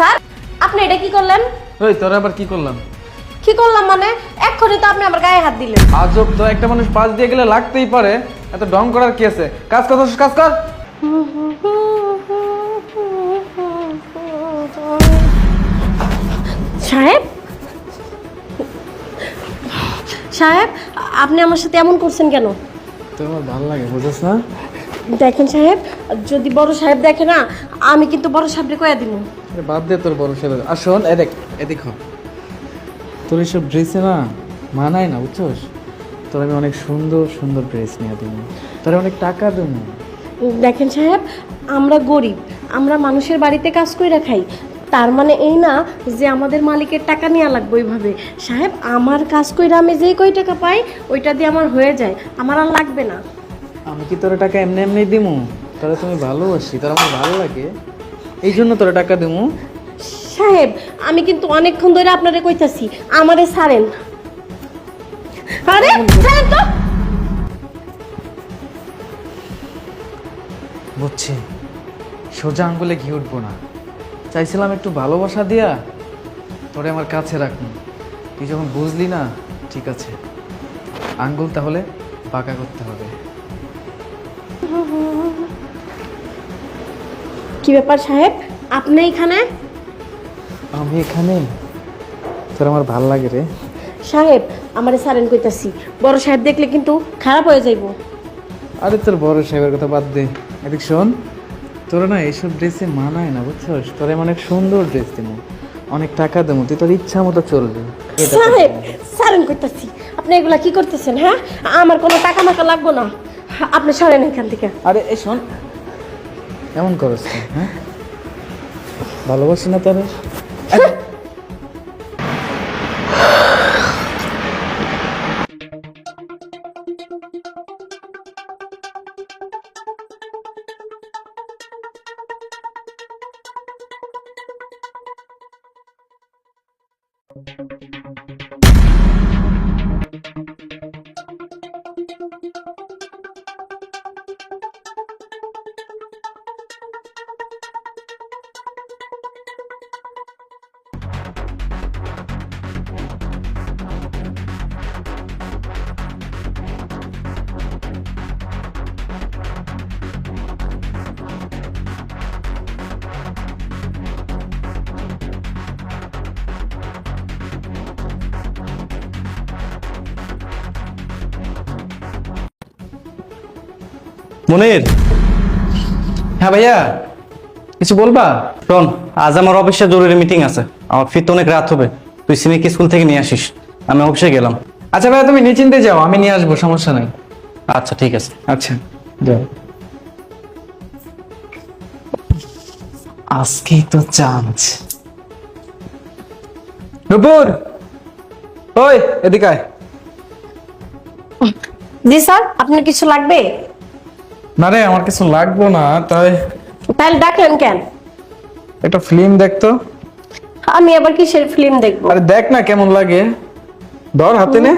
Sir আপনি এটা কি করলেন? ওই তোরা আবার কি করলাম? কি করলাম মানে এক্ষুনি তো আপনি আমার গায়ে হাত দিলেন। আজব তো, একটা মানুষ পাশ দিয়ে গেলে লাগতেই পারে, এত ডং করার কি আছে? কাজ কর, কাজ কর। সাহেব সাহেব আপনি আমার সাথে এমন করছেন কেন? তোমার ভালো লাগে বুঝছ না? দেখেন সাহেব, যদি বড় সাহেব দেখে না, আমি কিন্তু বড় সাহেবকে কইয়া দিব। আরে বাদ দে তোর বড় সাহেব। আর শোন, এদিক হ। তোর এইসব ড্রেসে না মানায় না, বুঝছস? তোর আমি অনেক সুন্দর সুন্দর ড্রেস নিয়ে দিব, তোর অনেক টাকা দেবো। দেখেন সাহেব, আমরা গরিব, আমরা মানুষের বাড়িতে কাজ কইরা খাই, তার মানে এই না যে আমাদের মালিকের টাকা নেওয়া লাগবে ওইভাবে। সাহেব আমার কাজ কইরা আমি যেই কই টাকা পাই ওইটা দিয়ে আমার হয়ে যায়, আমার আর লাগবে না। আমি কি তোর টাকা এমনি এমনি দিমু? তোরা তুমি ভালোবাসি, তোর আমার ভালো লাগে, এই জন্য তোর টাকা দিমু। সাহেব আমি কিন্তু অনেকক্ষণ ধরে আপনারে কইতাছি আমারে ছাড়েন। আরে ছাড়েন তো। বুঝছি, সোজা আঙ্গুলে ঘি উঠবো না। চাইছিলাম একটু ভালোবাসা দিয়া তোরে আমার কাছে রাখুন, তুই যখন বুঝলি না, ঠিক আছে, আঙ্গুল তাহলে বাঁকা করতে হবে। কি ব্যাপার সাহেব, আপনি এখানে? আমি এখানে, তোর আমার ভাল লাগে রে। সাহেব আমারে ছাড়েন কইতাছি, বড় সাহেব দেখলে কিন্তু খারাপ হয়ে যাইব। আরে তোর বড় সাহেবের কথা বাদ দে, এদিক শোন। তোরা না এইসব ড্রেসে মানায় না, বুঝছস? তোর আমি অনেক সুন্দর ড্রেস দেবো, অনেক টাকা দেবো, তুই তোর ইচ্ছা মতো চলবে। সাহেব ছাড়েন কইতাছি, আপনি এগুলা কি করতেছেন? হ্যাঁ, আমার কোনো টাকা মাকা লাগবো না, আপনি সরেন এখান থেকে। আরে এই শোন, এমন করস কেন? হ্যাঁ, ভালোবাসি না তোরে? মনির, হ্যাঁ ভাইয়া, কিছু বলবা? শোন, আজ আমার অফিসে জরুরি মিটিং আছে, আমার ফিরতে অনেক রাত হবে। তুই সিমিকে স্কুল থেকে নিয়ে আসিস, আমি অফিসে গেলাম। আচ্ছা ভাইয়া, তুমি নিশ্চিন্তে যাও, আমি নিয়ে আসবো, সমস্যা নাই। আচ্ছা ঠিক আছে। আচ্ছা যাও। আজকেই তো চান্স। নুপুর, ওই এদিকে আয়। জি স্যার, আপনার কিছু লাগবে? না রে, আমার কিছু লাগবো না, তাই তাহলে ডাকলেন কেন? একটা ফিল্ম দেখতো। আমি আবার কিসের ফিল্ম দেখবো? আরে দেখ না কেমন লাগে, ধর হাতে নে।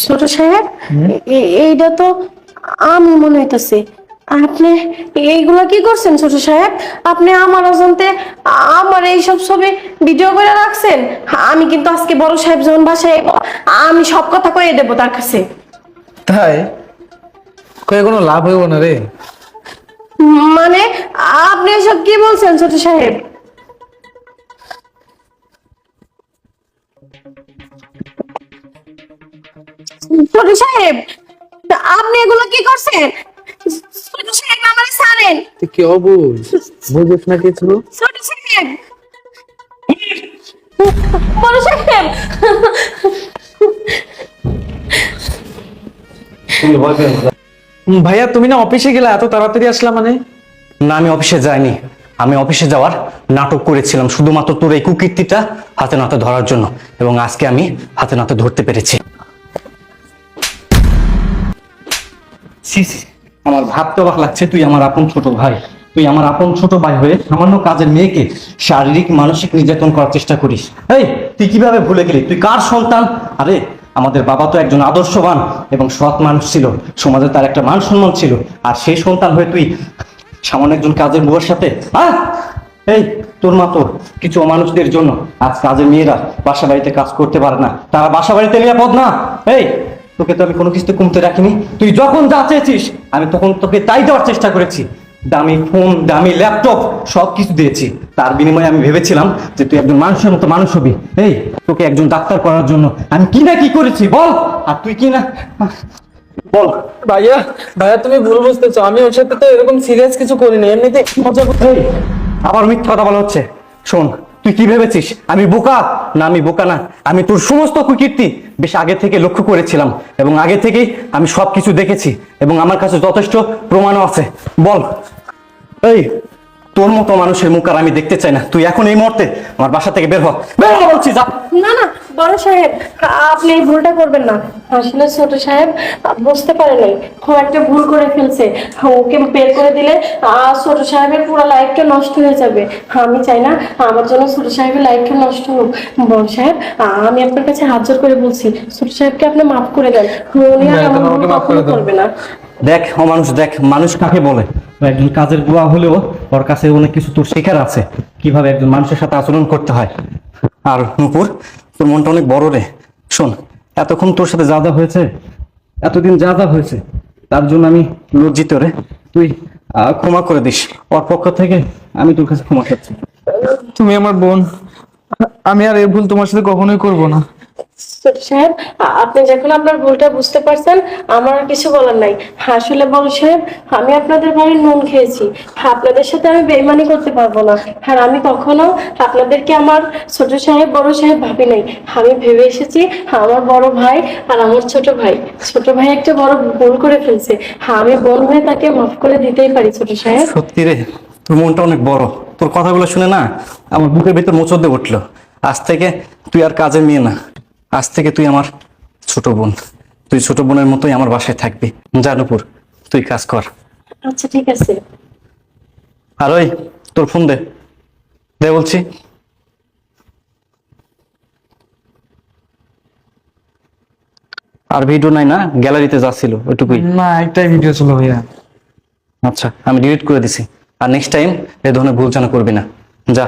ছোট সাহেব, এইটা তো আমি মনে হইতাছে। আপনি এইগুলা কি করছেন ছোট সাহেব? আপনি আমার অজান্তে আমার এইসব ছবি ভিডিও করে রাখছেন। আমি কিন্তু আজকে বড় সাহেব যখন বাসায় আইবো, আমি সব কথা কয়ে দেবো তার কাছে। তাই কয়ে কোনো লাভ হইব না রে। মানে আপনি এসব কি বলছেন ছোট সাহেব? ছোট সাহেব আপনি এগুলো কি করছেন? ছোট সাহেব আমারে ছাড়েন। তুই কি অবুঝ, বুঝিস না কিছু? ছোট সাহেব, বড় সাহেব, ভাইয়া তুমি না অফিসে গেলা, এত তাড়াতাড়ি আসলা মানে? না, আমি অফিসে যাইনি। আমি অফিসে যাওয়ার নাটক করেছিলাম শুধুমাত্র তোর এই কুকীর্তিটা হাতে নাতে ধরার জন্য, এবং আজকে আমি হাতে নাতে ধরতে পেরেছি। আমার ভাবতে অবাক লাগছে, তুই আমার আপন ছোট ভাই, তুই আমার আপন ছোট ভাই হয়ে সামান্য কাজের মেয়েকে শারীরিক মানসিক নির্যাতন করার চেষ্টা করিস। এই, তুই কিভাবে ভুলে গেলি তুই কার সন্তান? আরে আমাদের বাবা তো একজন আদর্শবান এবং সৎ মানুষ ছিল, সমাজে তার একটা মান সম্মান ছিল। আর সেই সন্তান হয়ে তুই সামান্য একজন কাজের বুয়ার সাথে, হ্যাঁ? এই তোর মতো কিছু মানুষদের জন্য আজ কাজের মেয়েরা বাসা বাড়িতে কাজ করতে পারে না, তারা বাসা বাড়িতে নিরাপদ না। এই তোকে তো আমি কোনো কিছু কমতে রাখিনি, তুই যখন যা চেয়েছিস আমি তখন তোকে তাই দেওয়ার চেষ্টা করেছি। দামি ফোন, দামি ল্যাপটপ সব কিছু দিয়েছি। তার বিনিময়ে আমি ভেবেছিলাম যে তুই একজন মানুষের মতো মানুষ হবি। এই তোকে একজন ডাক্তার করার জন্য আমি কি না কি করেছি বল, আর তুই কি না বল। ভাইয়া ভাইয়া তুমি ভুল বুঝতেছো, আমি ওর সাথে তো এরকম সিরিয়াস কিছু করিনি, এমনিতে মজা করতে। এই আবার মিথ্যা কথা বলা হচ্ছে। শোন, তুই কি ভেবেছিস আমি বোকা? না, আমি বোকা না। আমি তোর সমস্ত কুকীর্তি বেশ আগে থেকে লক্ষ্য করেছিলাম এবং আগে থেকেই আমি সবকিছু দেখেছি এবং আমার কাছে যথেষ্ট প্রমাণও আছে। বল, এই তোর মতো মানুষের মুখ আর আমি দেখতে চাই না। তুই এখন এই মুহূর্তে আমার বাসা থেকে বের হ, বের হ বলছি, যা। না না বড় সাহেব, আপনি এই ভুলটা করবেন না। আসলে ছোট সাহেব বুঝতে পারে নাই, ও একটা ভুল করে ফেলছে। ওকে বের করে দিলে ছোট সাহেবের পুরো লাইফটা নষ্ট হয়ে যাবে। আমি চাই না আমার জন্য ছোট সাহেবের লাইফটা নষ্ট হোক। বড় সাহেব, আমি আপনার কাছে হাত জোর করে বলছি, ছোট সাহেবকে আপনি মাফ করে দেন। উনি আর এমন ভুল কখনো করবে না। দেখ অমানুষ, দেখ মানুষ কাকে বলে। ও একজন কাজের বুয়া হলেও ওর কাছে অনেক কিছু তোর শেখার আছে, কিভাবে একজন মানুষের সাথে আচরণ করতে হয়। আর নূপুর, তোর মনটা অনেক বড় রে। শোন, এতক্ষণ তোর সাথে যা যা হয়েছে, এতদিন যা যা হয়েছে, তার জন্য আমি লজ্জিত রে। তুই ক্ষমা করে দিস। ওর পক্ষ থেকে আমি তোর কাছে ক্ষমা চাচ্ছি। তুমি আমার বোন, আমি আর এই ভুল তোমার সাথে কখনোই করব না। ছোট সাহেব, আপনি যখন আপনার ভুলটা বুঝতে পারছেন, আমার আর কিছু বলার নাই। আসলে বড় সাহেব, আমি আপনাদের বাড়ির নুন খেয়েছি, আপনাদের সাথে আমি বেইমানি করতে পারবো না। আর আমি কখনো আপনাদেরকে আমার ছোট সাহেব বড় সাহেব ভাবি নাই। আমি ভেবে এসেছি আমার বড় ভাই আর আমার ছোট ভাই, ছোট ভাই একটা বড় ভুল করে ফেলছে। আমি বোন হয়ে তাকে মাফ করে দিতেই পারি ছোট সাহেব। সত্যি রে, তোর মনটা অনেক বড়। তোর কথাগুলো শুনে না আমার বুকের ভিতর মোচড় দিয়ে উঠলো। আজ থেকে তুই আর কাজের মেয়ে না, আজ থেকে তুই আমার ছোট বোন। তুই ছোট বোনের মতোই আমার বাসায় থাকবি। জানুপুর, তুই কাজ কর। আচ্ছা ঠিক আছে। আর ওই তোর ফোন দে, দে বলছি। আর ভিডিও নাই না? গ্যালারিতে যা ছিল ওইটুকুই। না, একটাই ভিডিও ছিল ভাইয়া। আচ্ছা, আমি ডিলিট করে দিছি। আর নেক্সট টাইম এ ধরনের ভুল যেন করবি না। যা।